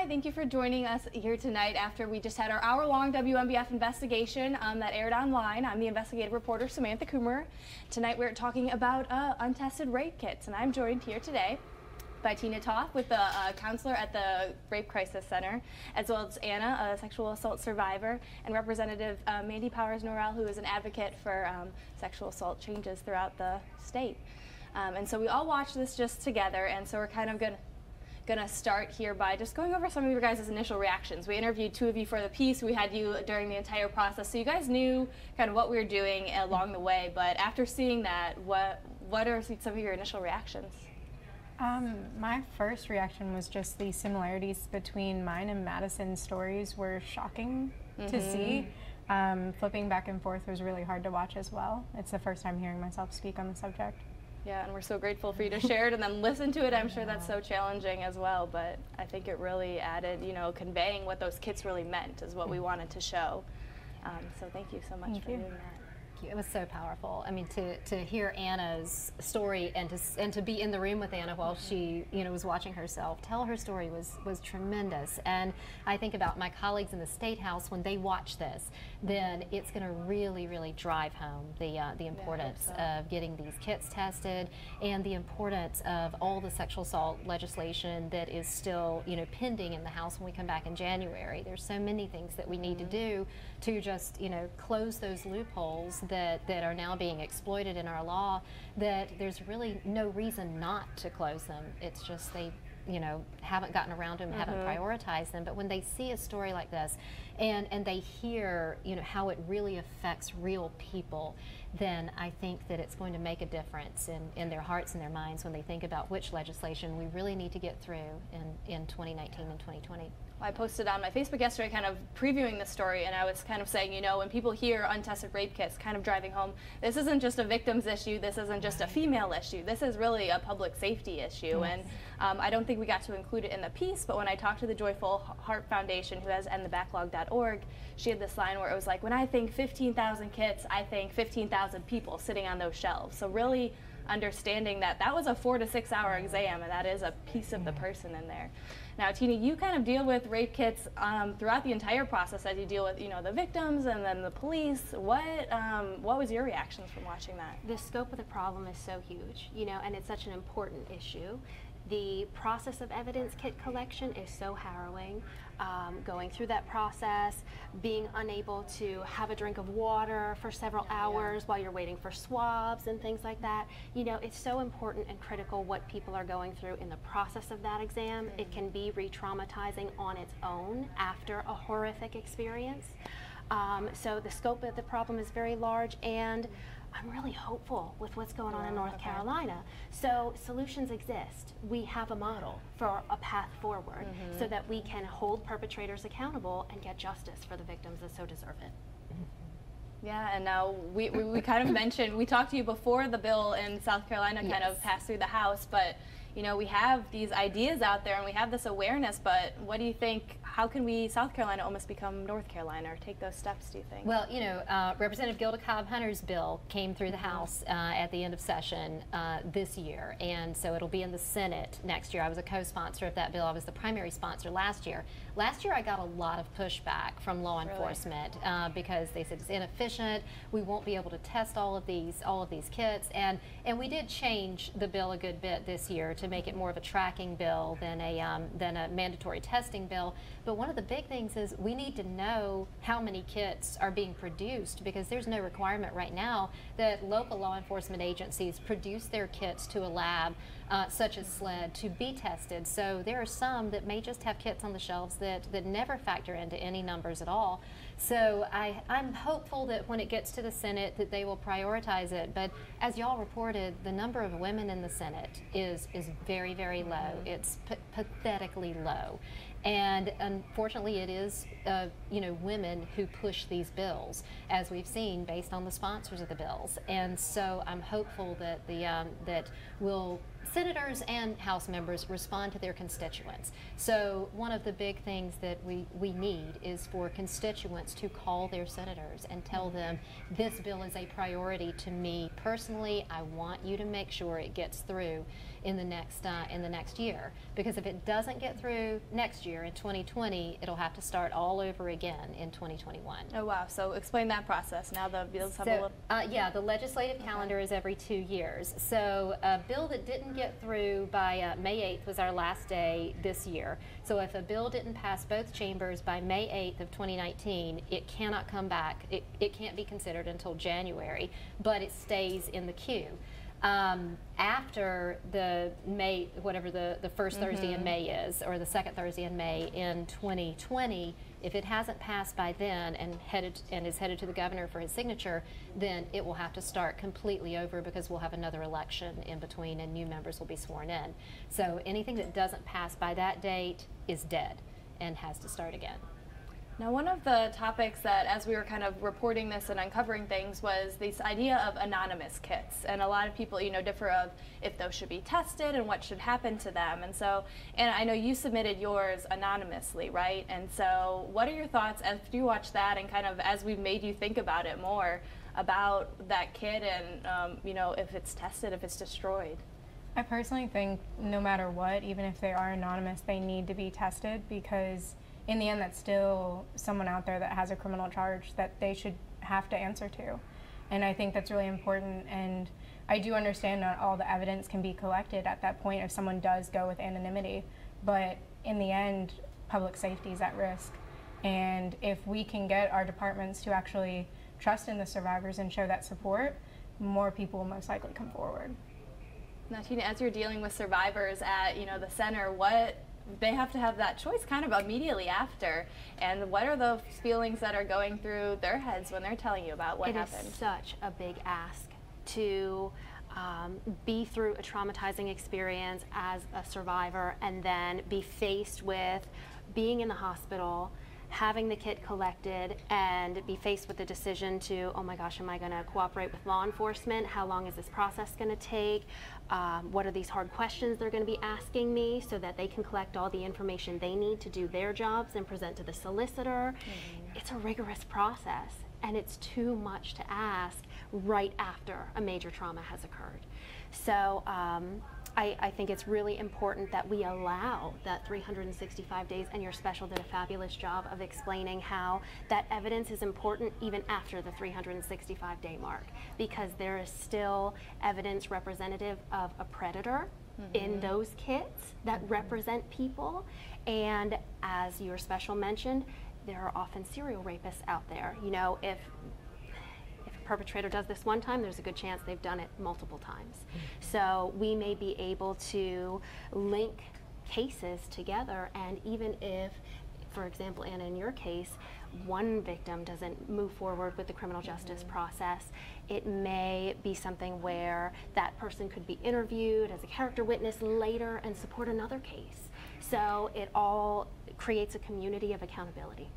Hi, thank you for joining us here tonight after we just had our hour-long WMBF investigation that aired online. I'm the investigative reporter Samantha Coomer. Tonight we're talking about untested rape kits, and I'm joined here today by Tina Toth, with the counselor at the Rape Crisis Center, as well as Anna, a sexual assault survivor, and Representative Mandy Powers-Norrell, who is an advocate for sexual assault changes throughout the state. And so we all watched this just together, and so we're kind of gonna start here by just going over some of your guys' initial reactions. We interviewed two of you for the piece. We had you during the entire process, so you guys knew kind of what we were doing along the way. But after seeing that, what are some of your initial reactions? My first reaction was just the similarities between mine and Madison's stories were shocking to see. Flipping back and forth was really hard to watch as well. It's the first time hearing myself speak on the subject. Yeah, and we're so grateful for you to share it and then listen to it. I'm sure that's so challenging as well, but I think it really added, you know, conveying what those kits really meant is what we wanted to show. So thank you so much for doing that. It was so powerful. I mean, to hear Anna's story and to be in the room with Anna while she, you know, was watching herself tell her story was tremendous. And I think about my colleagues in the State House, when they watch this, then it's going to really drive home the importance of getting these kits tested and the importance of all the sexual assault legislation that is still, you know, pending in the House when we come back in January. There's so many things that we need to do to just, you know, close those loopholes that are now being exploited in our law, that there's really no reason not to close them. It's just they, you know, haven't gotten around to them, haven't prioritized them. But when they see a story like this and they hear, you know, how it really affects real people, then I think that it's going to make a difference in their hearts and their minds when they think about which legislation we really need to get through in 2019 and 2020. I posted on my Facebook yesterday kind of previewing the story, and I was kind of saying, you know, when people hear untested rape kits, kind of driving home, this isn't just a victim's issue, this isn't just a female issue, this is really a public safety issue. And I don't think we got to include it in the piece, but when I talked to the Joyful Heart Foundation, who has endthebacklog.org, she had this line where it was like, when I think 15,000 kits, I think 15,000 people sitting on those shelves. So really understanding that that was a 4 to 6 hour exam, and that is a piece of the person in there. Now, Tina, you kind of deal with rape kits throughout the entire process as you deal with, you know, the victims and then the police. What was your reactions from watching that? The scope of the problem is so huge, you know, and it's such an important issue. The process of evidence kit collection is so harrowing. Going through that process, being unable to have a drink of water for several hours while you're waiting for swabs and things like that. You know, it's so important and critical what people are going through in the process of that exam. It can be re-traumatizing on its own after a horrific experience. So the scope of the problem is very large, and I'm really hopeful with what's going on in North Carolina. So solutions exist. We have a model for a path forward so that we can hold perpetrators accountable and get justice for the victims that so deserve it. Yeah, and now we kind of mentioned, we talked to you before the bill in South Carolina kind of passed through the House, but you know, we have these ideas out there and we have this awareness, but what do you think, how can we, South Carolina, almost become North Carolina or take those steps, do you think? Well, you know, Representative Gilda Cobb-Hunter's bill came through the House at the end of session this year, and so it'll be in the Senate next year. I was a co-sponsor of that bill. I was the primary sponsor last year. Last year I got a lot of pushback from law enforcement because they said it's inefficient, we won't be able to test all of these kits, and we did change the bill a good bit this year to make it more of a tracking bill than a mandatory testing bill. But one of the big things is we need to know how many kits are being produced, because there's no requirement right now that local law enforcement agencies produce their kits to a lab such as SLED to be tested. So there are some that may just have kits on the shelves that never factor into any numbers at all. So I'm hopeful that when it gets to the Senate that they will prioritize it. But as y'all reported, the number of women in the Senate is very low. It's pathetically low. And unfortunately, it is you know, women who push these bills, as we've seen based on the sponsors of the bills. And so I'm hopeful that that we'll senators and House members respond to their constituents. So one of the big things that we need is for constituents to call their senators and tell them, this bill is a priority to me personally. I want you to make sure it gets through in the next year, because if it doesn't get through next year in 2020, it'll have to start all over again in 2021. Oh wow, so explain that process. Now the bills have a little... Yeah, the legislative calendar is every 2 years. So a bill that didn't get through by May 8th was our last day this year. So if a bill didn't pass both chambers by May 8th of 2019, it cannot come back. It can't be considered until January, but it stays in the queue. After the May, whatever the first Thursday in May is, or the second Thursday in May in 2020, if it hasn't passed by then and is headed to the governor for his signature, then it will have to start completely over, because we'll have another election in between and new members will be sworn in. So anything that doesn't pass by that date is dead and has to start again. Now, one of the topics that, as we were kind of reporting this and uncovering things, was this idea of anonymous kits. And a lot of people, differ of if those should be tested and what should happen to them. And so, and I know you submitted yours anonymously, right? And so what are your thoughts after you watch that, and kind of as we've made you think about it more about that kit and, if it's tested, if it's destroyed? I personally think no matter what, even if they are anonymous, they need to be tested, because in the end, that's still someone out there that has a criminal charge that they should have to answer to. And I think that's really important. And I do understand not all the evidence can be collected at that point if someone does go with anonymity. But in the end, public safety is at risk. And if we can get our departments to actually trust in the survivors and show that support, more people will most likely come forward. Now, Tina, as you're dealing with survivors at, the center, they have to have that choice kind of immediately after, and what are those feelings that are going through their heads when they're telling you about what happened? It is such a big ask to be through a traumatizing experience as a survivor, and then be faced with being in the hospital, having the kit collected, and be faced with the decision to, oh my gosh, am I going to cooperate with law enforcement? How long is this process going to take? What are these hard questions they're going to be asking me, so that they can collect all the information they need to do their jobs and present to the solicitor? It's a rigorous process, and it's too much to ask right after a major trauma has occurred. So I think it's really important that we allow that 365 days, and your special did a fabulous job of explaining how that evidence is important even after the 365-day mark, because there is still evidence representative of a predator in those kits that represent people. And as your special mentioned, there are often serial rapists out there. If perpetrator does this one time, there's a good chance they've done it multiple times. So we may be able to link cases together, and even if, for example, Anna, in your case, one victim doesn't move forward with the criminal justice process, it may be something where that person could be interviewed as a character witness later and support another case. So it all creates a community of accountability.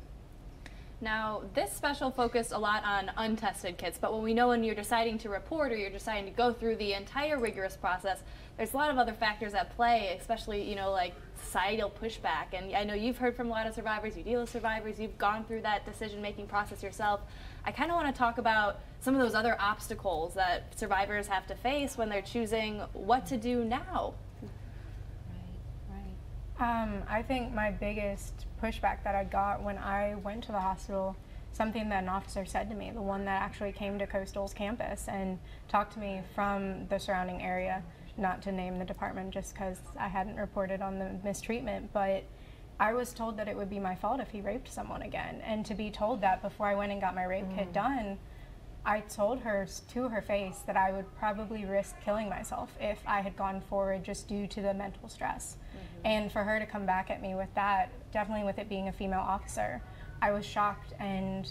Now, this special focused a lot on untested kits, but when you're deciding to report, or you're deciding to go through the entire rigorous process, there's a lot of other factors at play, especially, like societal pushback. And I know you've heard from a lot of survivors, you deal with survivors, you've gone through that decision-making process yourself. I kind of want to talk about some of those other obstacles that survivors have to face when they're choosing what to do now. I think my biggest pushback that I got when I went to the hospital, something that an officer said to me, the one that actually came to Coastal's campus and talked to me from the surrounding area, not to name the department just because I hadn't reported on the mistreatment, but I was told that it would be my fault if he raped someone again. And to be told that before I went and got my rape kit done, I told her to her face that I would probably risk killing myself if I had gone forward just due to the mental stress. And for her to come back at me with that, definitely with it being a female officer, I was shocked, and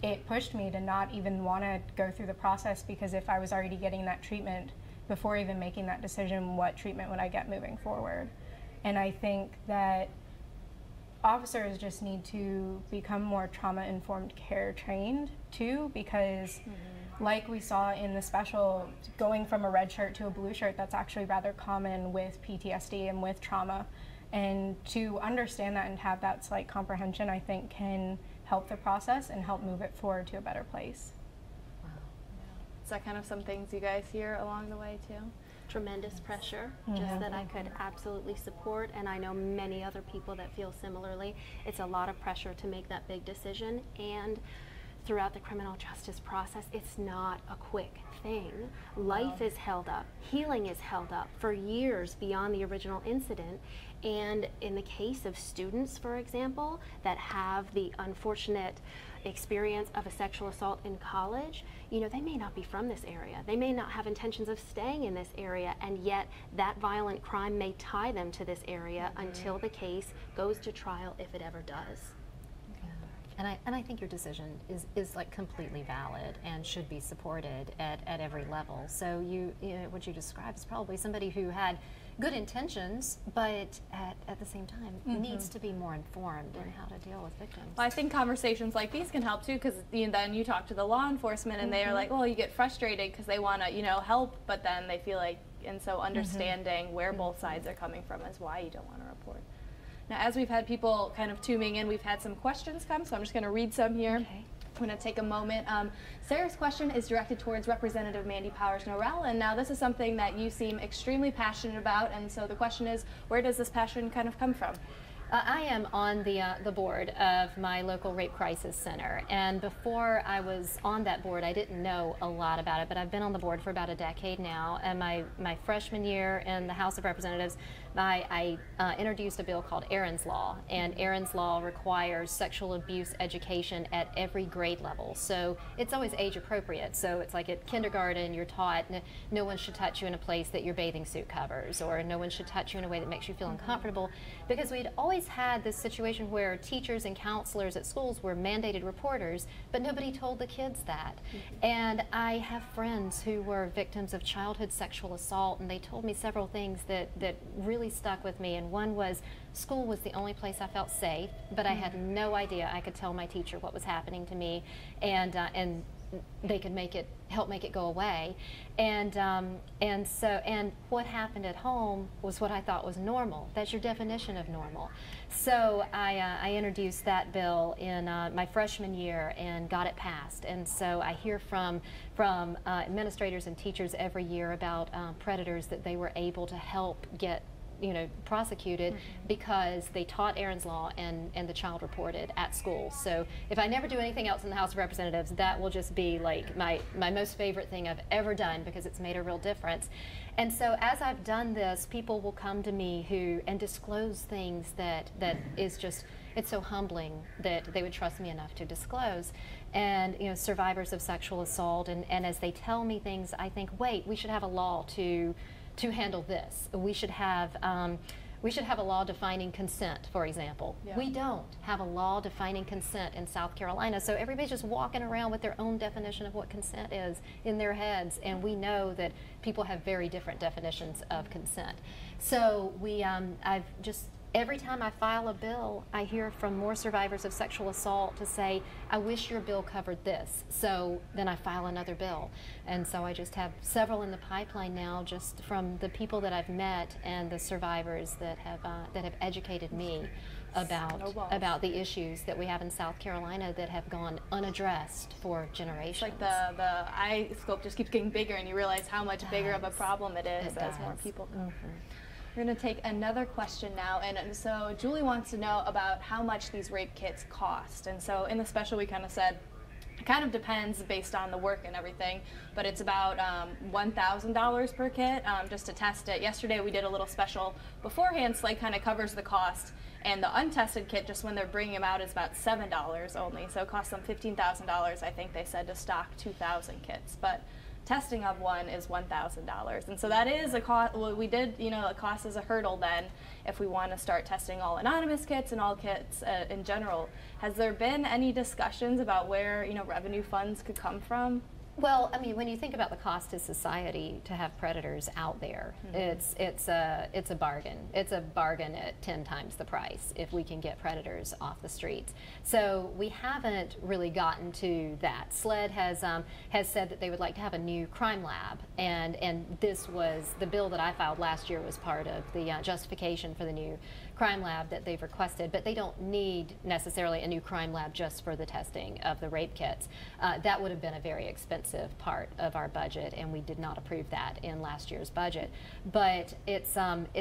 it pushed me to not even want to go through the process, because if I was already getting that treatment before even making that decision, what treatment would I get moving forward? And I think that officers just need to become more trauma-informed care trained too, because like we saw in the special, going from a red shirt to a blue shirt, that's actually rather common with PTSD and with trauma. And to understand that and have that slight comprehension, I think, can help the process and help move it forward to a better place. Wow. Yeah. Is that kind of some things you guys hear along the way too? Tremendous pressure, just that I could absolutely support, and I know many other people that feel similarly. It's a lot of pressure to make that big decision, and throughout the criminal justice process, it's not a quick thing. Life is held up, healing is held up for years beyond the original incident. And in the case of students, for example, that have the unfortunate experience of a sexual assault in college, you know, they may not be from this area. They may not have intentions of staying in this area, and yet that violent crime may tie them to this area until the case goes to trial, if it ever does. And I think your decision is like completely valid and should be supported at every level. So you know, what you described is probably somebody who had good intentions, but at the same time needs to be more informed in how to deal with victims. Well, I think conversations like these can help too, because then you talk to the law enforcement and they are like, well, you get frustrated because they want to, you know, help, but then they feel like, and so understanding where both sides are coming from is why you don't want to report. Now, as we've had people kind of tuning in, we've had some questions come, so I'm just going to read some here. Okay. I'm going to take a moment. Sarah's question is directed towards Representative Mandy Powers-Norrell, and now this is something that you seem extremely passionate about, and so the question is, where does this passion kind of come from? I am on the board of my local rape crisis center, and before I was on that board, I didn't know a lot about it, but I've been on the board for about a decade now. And my freshman year in the House of Representatives, I introduced a bill called Aaron's Law, and Aaron's Law requires sexual abuse education at every grade level. So it's always age appropriate. So it's like at kindergarten, you're taught no one should touch you in a place that your bathing suit covers, or no one should touch you in a way that makes you feel uncomfortable, because we'd always had this situation where teachers and counselors at schools were mandated reporters, but nobody told the kids that. And I have friends who were victims of childhood sexual assault, and they told me several things that really stuck with me. And one was, school was the only place I felt safe, but I had no idea I could tell my teacher what was happening to me, and they could help make it go away. And what happened at home was what I thought was normal. That's your definition of normal. So I introduced that bill in my freshman year and got it passed. And so I hear from administrators and teachers every year about predators that they were able to help get prosecuted because they taught Aaron's Law and the child reported at school. So if I never do anything else in the House of Representatives, that will just be like my most favorite thing I've ever done, because it's made a real difference. And so as I've done this, people will come to me and disclose things that is just, it's so humbling that they would trust me enough to disclose. And survivors of sexual assault, and as they tell me things, I think, wait, we should have a law to handle this. We should have a law defining consent, for example. Yeah. We don't have a law defining consent in South Carolina, so everybody's just walking around with their own definition of what consent is in their heads, and we know that people have very different definitions of consent. So every time I file a bill, I hear from more survivors of sexual assault to say, I wish your bill covered this. So then I file another bill. And so I just have several in the pipeline now, just from the people that I've met and the survivors that have educated me about the issues that we have in South Carolina that have gone unaddressed for generations. It's like the eye scope just keeps getting bigger, and you realize how much bigger of a problem it is as more people come. We're going to take another question now, and so Julie wants to know about how much these rape kits cost. And so in the special we kind of said it kind of depends based on the work and everything, but it's about $1,000 per kit just to test it. Yesterday we did a little special beforehand, Slate kind of covers the cost, and the untested kit, just when they're bringing them out, is about $7 only, so it costs them $15,000, I think they said, to stock 2,000 kits. But testing of one is $1,000, and so that is a cost. Well, we did, a cost is a hurdle then if we want to start testing all anonymous kits and all kits in general. Has there been any discussions about where revenue funds could come from? Well, I mean, when you think about the cost to society to have predators out there, it's a bargain. It's a bargain at 10 times the price if we can get predators off the streets. So we haven't really gotten to that. SLED has said that they would like to have a new crime lab, and this was the bill that I filed last year was part of the justification for the new crime lab that they've requested, but they don't need necessarily a new crime lab just for the testing of the rape kits. That would have been a very expensive part of our budget, and we did not approve that in last year's budget. But it's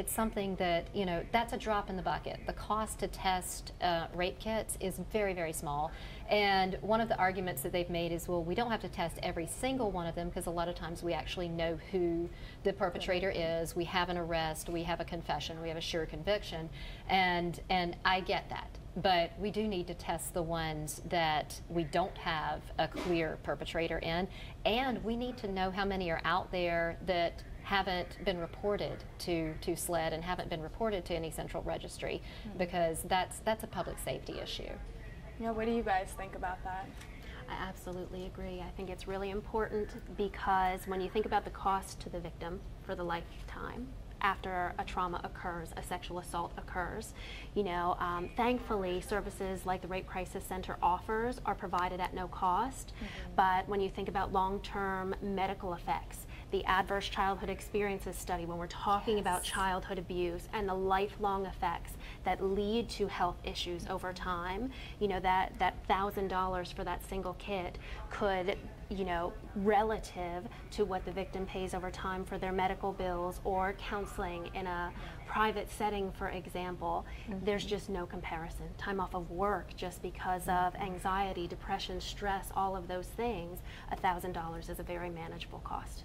something that, you know, that's a drop in the bucket. The cost to test rape kits is very, very small. And one of the arguments that they've made is, well, we don't have to test every single one of them because a lot of times we actually know who the perpetrator is. We have an arrest, we have a confession, we have a sure conviction, and I get that. But we do need to test the ones that we don't have a clear perpetrator in, and we need to know how many are out there that haven't been reported to SLED and haven't been reported to any central registry, because that's a public safety issue. Yeah, what do you guys think about that? I absolutely agree. I think it's really important because when you think about the cost to the victim for the lifetime after a trauma occurs, a sexual assault occurs, you know, thankfully services like the Rape Crisis Center offers are provided at no cost. But when you think about long-term medical effects, the Adverse Childhood Experiences Study, when we're talking about childhood abuse and the lifelong effects that lead to health issues over time, you know, that $1,000 for that single kit could, you know, relative to what the victim pays over time for their medical bills or counseling in a private setting, for example, there's just no comparison. Time off of work just because of anxiety, depression, stress, all of those things, $1,000 is a very manageable cost.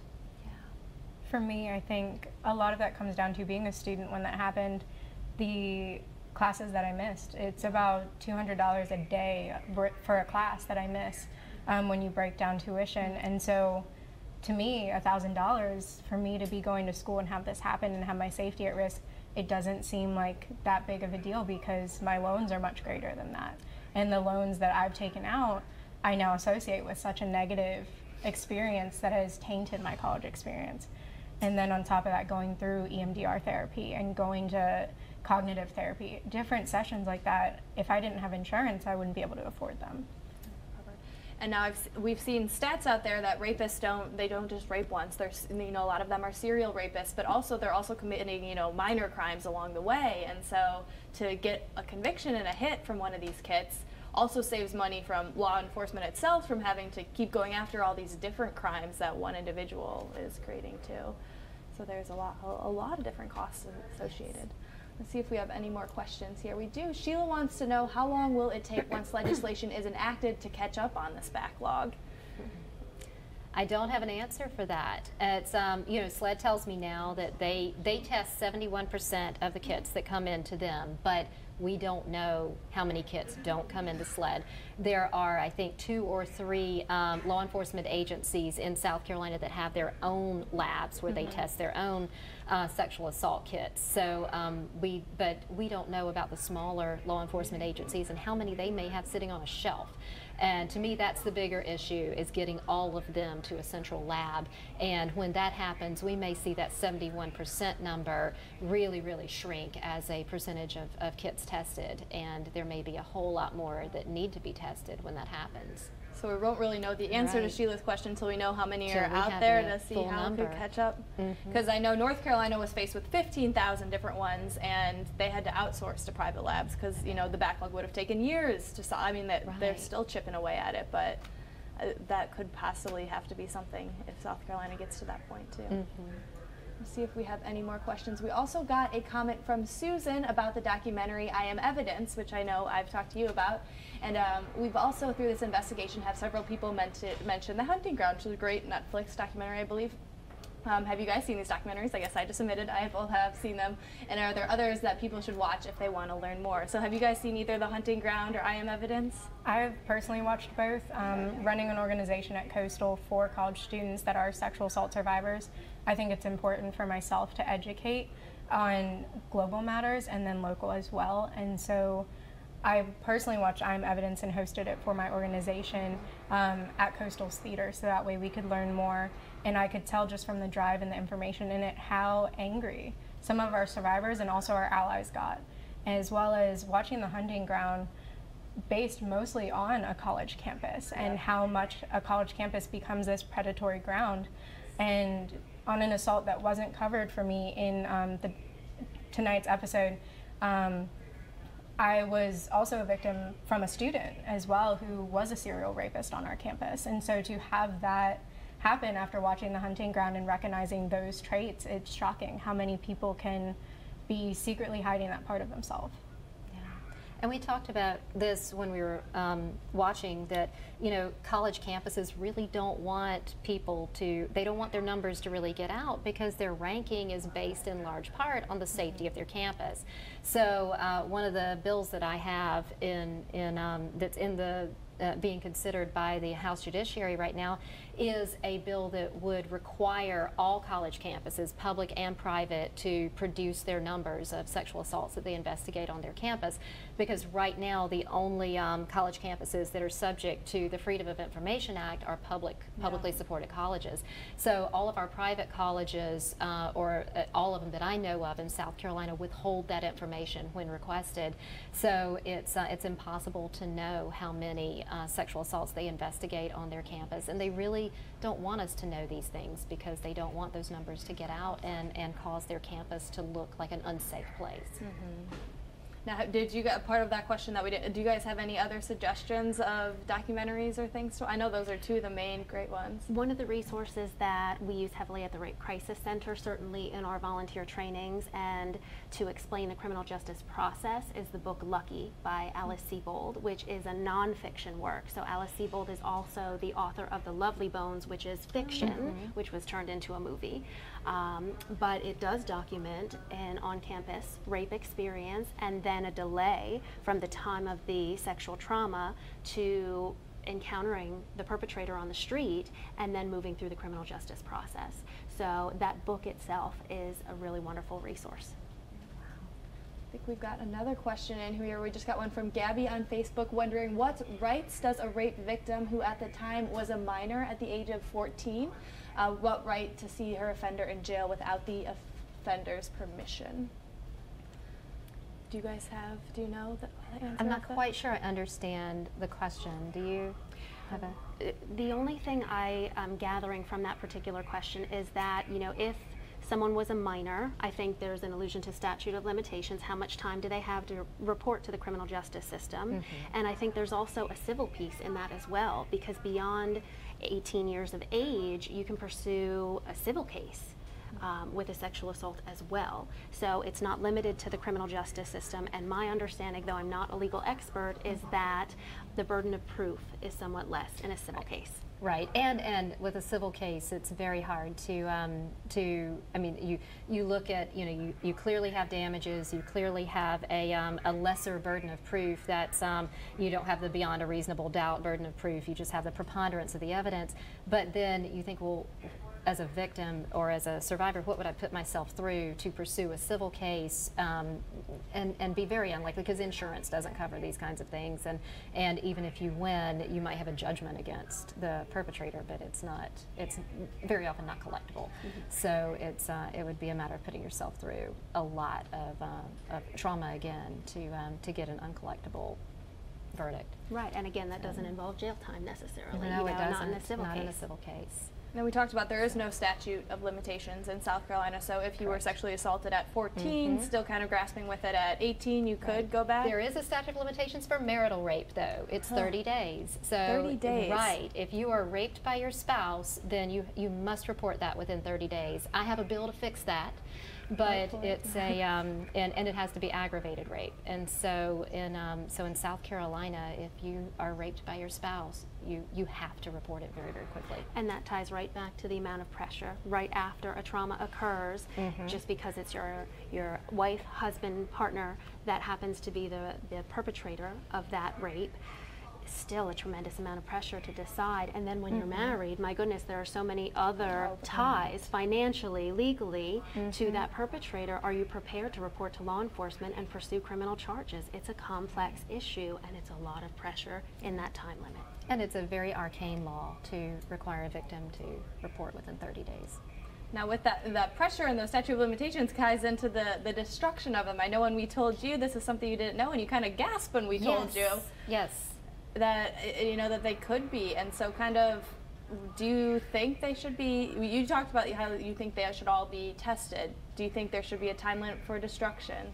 For me, I think a lot of that comes down to being a student when that happened. The classes that I missed, it's about $200 a day for a class that I miss when you break down tuition. And so to me, $1,000 for me to be going to school and have this happen and have my safety at risk, it doesn't seem like that big of a deal because my loans are much greater than that. And the loans that I've taken out, I now associate with such a negative experience that has tainted my college experience. And then on top of that, going through EMDR therapy and going to cognitive therapy, different sessions like that, if I didn't have insurance, I wouldn't be able to afford them. And now we've seen stats out there that rapists don't just rape once. There's, you know, a lot of them are serial rapists, but also they're also committing, you know, minor crimes along the way. And so to get a conviction and a hit from one of these kits also saves money from law enforcement itself from having to keep going after all these different crimes that one individual is creating too. So there's a lot of different costs associated. Let's see if we have any more questions here. We do. Sheila wants to know, how long will it take once legislation is enacted to catch up on this backlog? I don't have an answer for that. It's, you know, SLED tells me now that they test 71% of the kits that come into them, but we don't know how many kits don't come into SLED. There are, I think, 2 or 3 law enforcement agencies in South Carolina that have their own labs where they test their own sexual assault kits. So, but we don't know about the smaller law enforcement agencies and how many they may have sitting on a shelf. And to me, that's the bigger issue, is getting all of them to a central lab. And when that happens, we may see that 71% number really, really shrink as a percentage of kits tested. And there may be a whole lot more that need to be tested when that happens. So we won't really know the answer to Sheila's question until we know how many are out there to see how it could catch up. Because I know North Carolina was faced with 15,000 different ones, and they had to outsource to private labs because, you know, the backlog would have taken years to solve. I mean, they're still chipping away at it, but that could possibly have to be something if South Carolina gets to that point too. Let's see if we have any more questions. We also got a comment from Susan about the documentary I Am Evidence, which I know I've talked to you about. And we've also, through this investigation, have several people mention The Hunting Ground, which is a great Netflix documentary, I believe. Have you guys seen these documentaries? I guess I just admitted I both have seen them. And are there others that people should watch if they want to learn more? So have you guys seen either The Hunting Ground or I Am Evidence? I've personally watched both. Running an organization at Coastal for college students that are sexual assault survivors, I think it's important for myself to educate on global matters and then local as well. And so I personally watched I'm Evidence and hosted it for my organization at Coastal's Theater, so that way we could learn more. And I could tell just from the drive and the information in it how angry some of our survivors and also our allies got, as well as watching the hunting ground based mostly on a college campus and how much a college campus becomes this predatory ground. And on an assault that wasn't covered for me in tonight's episode, I was also a victim from a student as well who was a serial rapist on our campus. And so to have that happen after watching the hunting ground and recognizing those traits, it's shocking how many people can be secretly hiding that part of themselves. And we talked about this when we were watching, that, you know, college campuses really don't want people to, they don't want their numbers to really get out because their ranking is based in large part on the safety of their campus. So one of the bills that I have that's in the being considered by the House Judiciary right now is a bill that would require all college campuses, public and private, to produce their numbers of sexual assaults that they investigate on their campus, because right now the only college campuses that are subject to the Freedom of Information Act are publicly supported colleges. So all of our private colleges, or all of them that I know of in South Carolina, withhold that information when requested. So it's impossible to know how many sexual assaults they investigate on their campus, and they really don't want us to know these things because they don't want those numbers to get out and cause their campus to look like an unsafe place. Mm-hmm. Now, did you get part of that question that we did? Do you guys have any other suggestions of documentaries or things? I know those are two of the main great ones. One of the resources that we use heavily at the Rape Crisis Center, certainly in our volunteer trainings and to explain the criminal justice process, is the book Lucky by Alice Sebold, which is a nonfiction work. So Alice Sebold is also the author of The Lovely Bones, which is fiction, which was turned into a movie. But it does document an on-campus rape experience and then a delay from the time of the sexual trauma to encountering the perpetrator on the street and then moving through the criminal justice process. So that book itself is a really wonderful resource. I think we've got another question in here. We just got one from Gabby on Facebook wondering, what rights does a rape victim who at the time was a minor at the age of 14, what right to see her offender in jail without the offender's permission? Do you guys do you know the answer? I'm not quite sure I understand the question. Do you have a? The only thing I am gathering from that particular question is that, you know, if someone was a minor, I think there's an allusion to statute of limitations. How much time do they have to report to the criminal justice system? And I think there's also a civil piece in that as well, because beyond 18 years of age, you can pursue a civil case with a sexual assault as well. So it's not limited to the criminal justice system, and my understanding, though I'm not a legal expert, is that the burden of proof is somewhat less in a civil case. Right, and with a civil case, it's very hard to I mean, you look at, you know, you clearly have damages, you clearly have a lesser burden of proof. That's you don't have the beyond a reasonable doubt burden of proof. You just have the preponderance of the evidence. But then you think, well, as a victim or as a survivor, what would I put myself through to pursue a civil case and be very unlikely, because insurance doesn't cover these kinds of things, and even if you win, you might have a judgment against the perpetrator, but it's very often not collectible. So it would be a matter of putting yourself through a lot of trauma again to get an uncollectible verdict. Right, and again, that doesn't involve jail time necessarily. No, it doesn't. Not in a civil not case. in a civil case. Now, we talked about there is no statute of limitations in South Carolina, so if you were sexually assaulted at 14, still kind of grasping with it at 18, you could go back? There is a statute of limitations for marital rape, though. It's 30 days. So 30 days. Right. If you are raped by your spouse, then you must report that within 30 days. I have a bill to fix that. But it's a and it has to be aggravated rape, and so in South Carolina, if you are raped by your spouse, you have to report it very, very quickly. And that ties right back to the amount of pressure right after a trauma occurs, just because it's your wife, husband, partner that happens to be the perpetrator of that rape. still a tremendous amount of pressure to decide. And then when you're married, my goodness, there are so many other ties financially, legally to that perpetrator. Are you prepared to report to law enforcement and pursue criminal charges? It's a complex issue, and it's a lot of pressure in that time limit. And it's a very arcane law to require a victim to report within 30 days. Now with that pressure and those statute of limitations ties into the destruction of them. I know when we told you this is something you didn't know, and you kind of gasped when we told you. Yes. That, you know, that they could be. And so kind of, do you think they should be, you talked about how you think they should all be tested. Do you think there should be a time limit for destruction?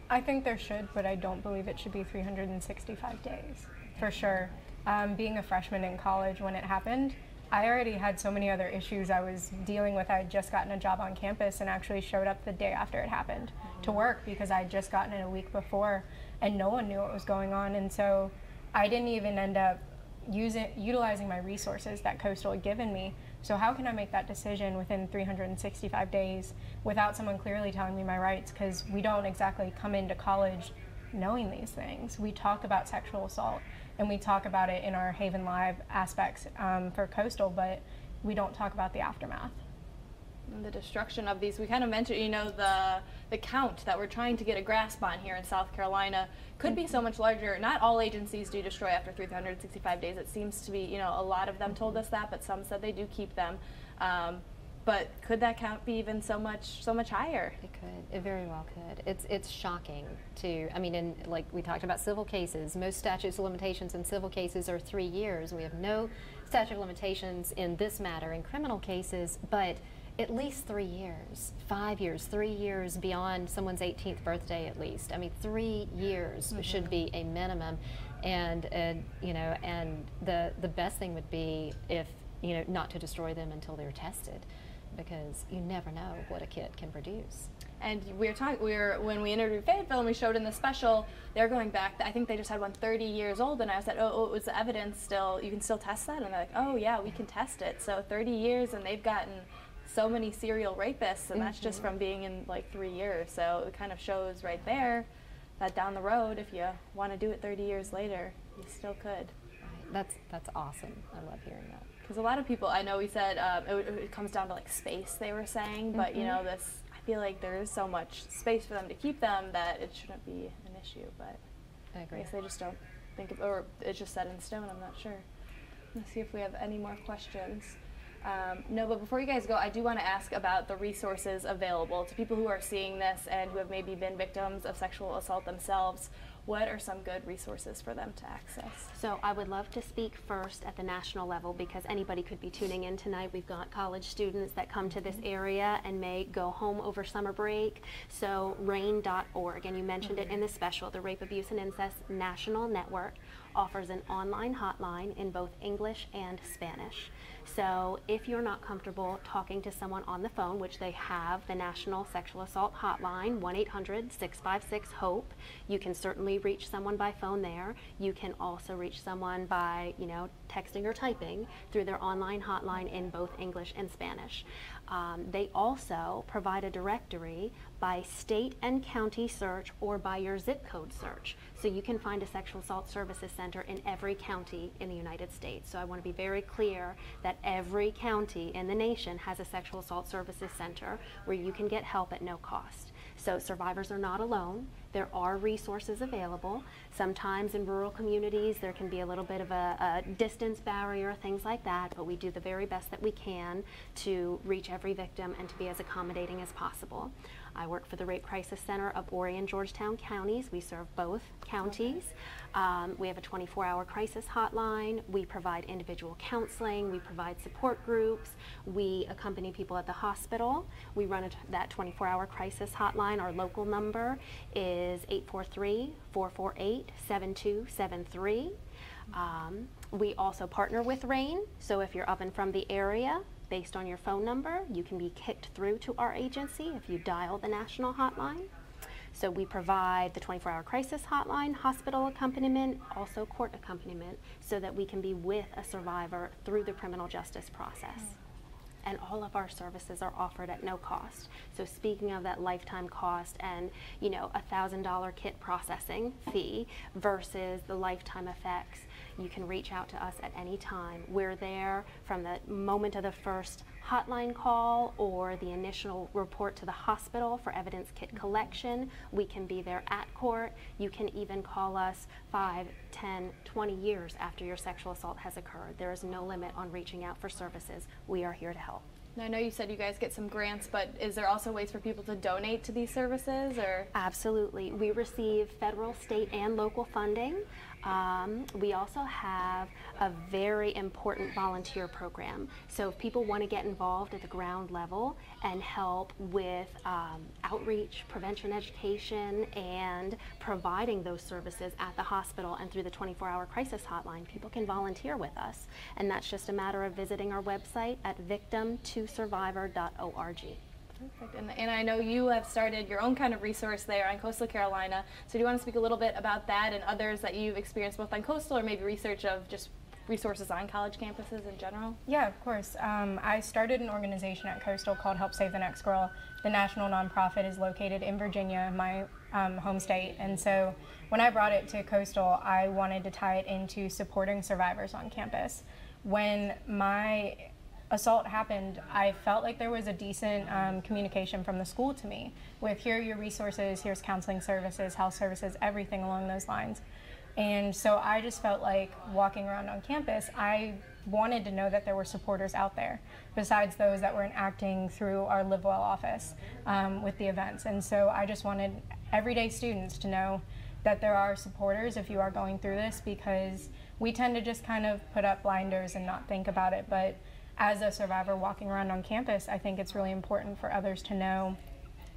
I think there should, but I don't believe it should be 365 days, for sure. Being a freshman in college when it happened, I already had so many other issues I was dealing with. I had just gotten a job on campus and actually showed up the day after it happened to work because I had just gotten it a week before and no one knew what was going on. And so I didn't even end up utilizing my resources that Coastal had given me. So how can I make that decision within 365 days without someone clearly telling me my rights? Because we don't exactly come into college knowing these things. We talk about sexual assault and we talk about it in our Haven Live aspects for Coastal, but we don't talk about the aftermath. And the destruction of these, we kind of mentioned, you know, the count that we're trying to get a grasp on here in South Carolina could be so much larger. Not all agencies do destroy after 365 days. It seems to be, you know, a lot of them told us that, but some said they do keep them. But could that count be even so much higher? It could. It very well could. It's shocking to, I mean, in, like we talked about civil cases, most statutes of limitations in civil cases are 3 years. We have no statute of limitations in this matter in criminal cases, but at least 3 years, 5 years, 3 years beyond someone's 18th birthday at least. I mean, 3 years should be a minimum, and you know, and the best thing would be if, you know, not to destroy them until they're tested, because you never know what a kit can produce. And when we interviewed Fayetteville and we showed in the special, they're going back, I think they just had one 30 years old, and I said, oh, it was the evidence still, you can still test that? And they're like, oh yeah, we can test it. So 30 years, and they've gotten so many serial rapists, and that's just from being in like 3 years. So it kind of shows right there that down the road, if you want to do it 30 years later, you still could. Right. That's awesome. I love hearing that. Because a lot of people, I know we said it comes down to like space, they were saying, but you know, this, I feel like there is so much space for them to keep them that it shouldn't be an issue, but I agree. I guess they just don't think of, or it's just set in stone, I'm not sure. Let's see if we have any more questions. No, but before you guys go, I do want to ask about the resources available to people who are seeing this and who have maybe been victims of sexual assault themselves. What are some good resources for them to access? So I would love to speak first at the national level, because anybody could be tuning in tonight. We've got college students that come to this area and may go home over summer break. So RAIN.org, and you mentioned it in the special, the Rape, Abuse, and Incest National Network offers an online hotline in both English and Spanish. So if you're not comfortable talking to someone on the phone, which they have the National Sexual Assault Hotline, 1-800-656-HOPE, you can certainly reach someone by phone there. You can also reach someone by, you know, texting or typing through their online hotline in both English and Spanish. They also provide a directory by state and county search or by your zip code search. So you can find a sexual assault services center in every county in the United States. So I want to be very clear that every county in the nation has a sexual assault services center where you can get help at no cost. So survivors are not alone. There are resources available. Sometimes in rural communities there can be a little bit of a distance barrier, things like that, but we do the very best that we can to reach every victim and to be as accommodating as possible. I work for the Rape Crisis Center of Horry and Georgetown counties. We serve both counties. We have a 24-hour crisis hotline. We provide individual counseling. We provide support groups. We accompany people at the hospital. We run that 24-hour crisis hotline. Our local number is 843-448-7273. We also partner with RAIN, so if you're up and from the area, based on your phone number, you can be kicked through to our agency if you dial the national hotline. So we provide the 24-hour crisis hotline, hospital accompaniment, also court accompaniment, so that we can be with a survivor through the criminal justice process. and all of our services are offered at no cost. So speaking of that lifetime cost and, you know, $1,000 kit processing fee versus the lifetime effects, you can reach out to us at any time. We're there from the moment of the first hotline call or the initial report to the hospital for evidence kit collection. We can be there at court. You can even call us 5, 10, 20 years after your sexual assault has occurred. There is no limit on reaching out for services. We are here to help. I know you said you guys get some grants, but is there also ways for people to donate to these services? Or? Absolutely. We receive federal, state, and local funding. We also have a very important volunteer program. So if people want to get involved at the ground level and help with outreach, prevention education, and providing those services at the hospital and through the 24-hour crisis hotline, people can volunteer with us. And that's just a matter of visiting our website at victim2survivor.org. Perfect. And I know you have started your own kind of resource there on Coastal Carolina. So do you want to speak a little bit about that and others that you've experienced both on Coastal or maybe research of just resources on college campuses in general? Yeah, of course. I started an organization at Coastal called Help Save the Next Girl. The national nonprofit is located in Virginia, my home state. And so when I brought it to Coastal, I wanted to tie it into supporting survivors on campus. When my assault happened, I felt like there was a decent communication from the school to me with here are your resources, here's counseling services, health services, everything along those lines. And so I just felt like walking around on campus, I wanted to know that there were supporters out there besides those that were enacting through our Live Well office with the events. And so I just wanted everyday students to know that there are supporters if you are going through this, because we tend to just kind of put up blinders and not think about it. But as a survivor walking around on campus, I think it's really important for others to know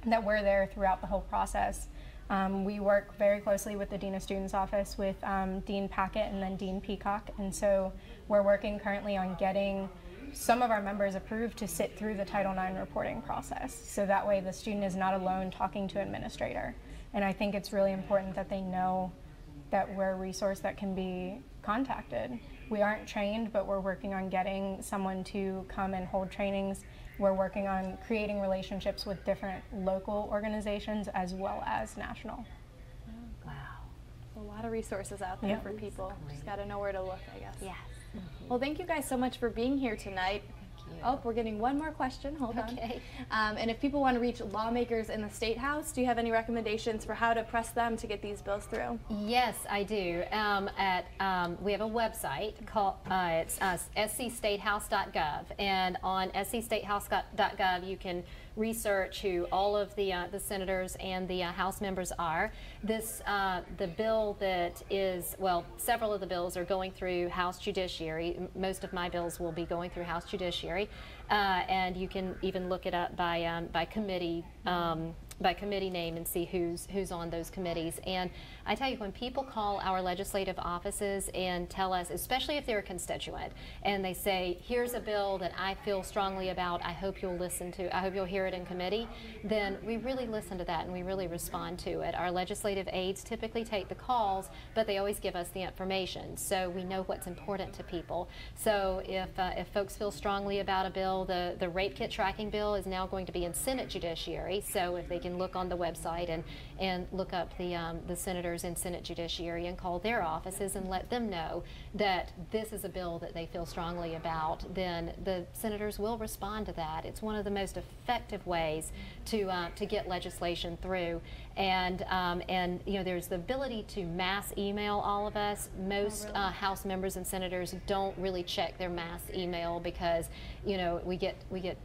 that we're there throughout the whole process. We work very closely with the Dean of Students office with Dean Packett and then Dean Peacock, and so we're working currently on getting some of our members approved to sit through the Title IX reporting process, so that way the student is not alone talking to an administrator. And I think it's really important that they know that we're a resource that can be contacted. We aren't trained, but we're working on getting someone to come and hold trainings. We're working on creating relationships with different local organizations as well as national. Wow. A lot of resources out there for people. Just got to know where to look, I guess. Yes. Well, thank you guys so much for being here tonight. Oh, we're getting one more question. Hold on. And if people want to reach lawmakers in the State House, do you have any recommendations for how to press them to get these bills through? Yes, I do. We have a website called it's scstatehouse.gov, and on scstatehouse.gov you can research who all of the senators and the House members are. The bill that is, well, several of the bills are going through House Judiciary. Most of my bills will be going through House Judiciary, and you can even look it up by committee name and see who's on those committees. And I tell you, when people call our legislative offices and tell us, especially if they're a constituent, and they say, here's a bill that I feel strongly about, I hope you'll hear it in committee, then we really listen to that and we really respond to it. Our legislative aides typically take the calls, but they always give us the information, so we know what's important to people. So if folks feel strongly about a bill, the rape kit tracking bill is now going to be in Senate Judiciary, so if they can look on the website and look up the senators in Senate Judiciary and call their offices and let them know that this is a bill that they feel strongly about, then the senators will respond to that. It's one of the most effective ways to get legislation through. And you know, there's the ability to mass email all of us. Most House members and senators don't really check their mass email because, you know, we get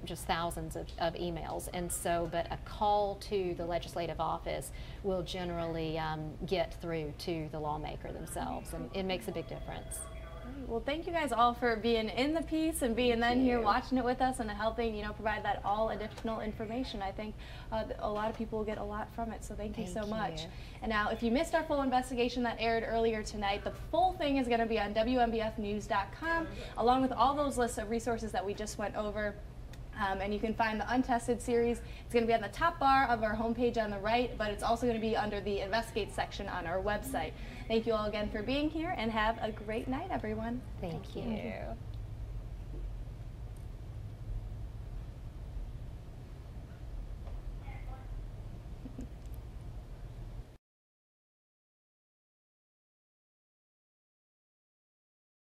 just thousands of emails, and so but a call to the legislative office will generally get through to the lawmaker themselves, and it makes a big difference. Well, thank you guys all for being in the piece and being here watching it with us and helping, you know, provide that all additional information. I think a lot of people will get a lot from it, so thank you so much. And now, if you missed our full investigation that aired earlier tonight, the full thing is going to be on WMBFnews.com, along with all those lists of resources that we just went over. And you can find the Untested series. It's going to be on the top bar of our homepage on the right, but it's also going to be under the Investigate section on our website. Thank you all again for being here, and have a great night, everyone. Thank you.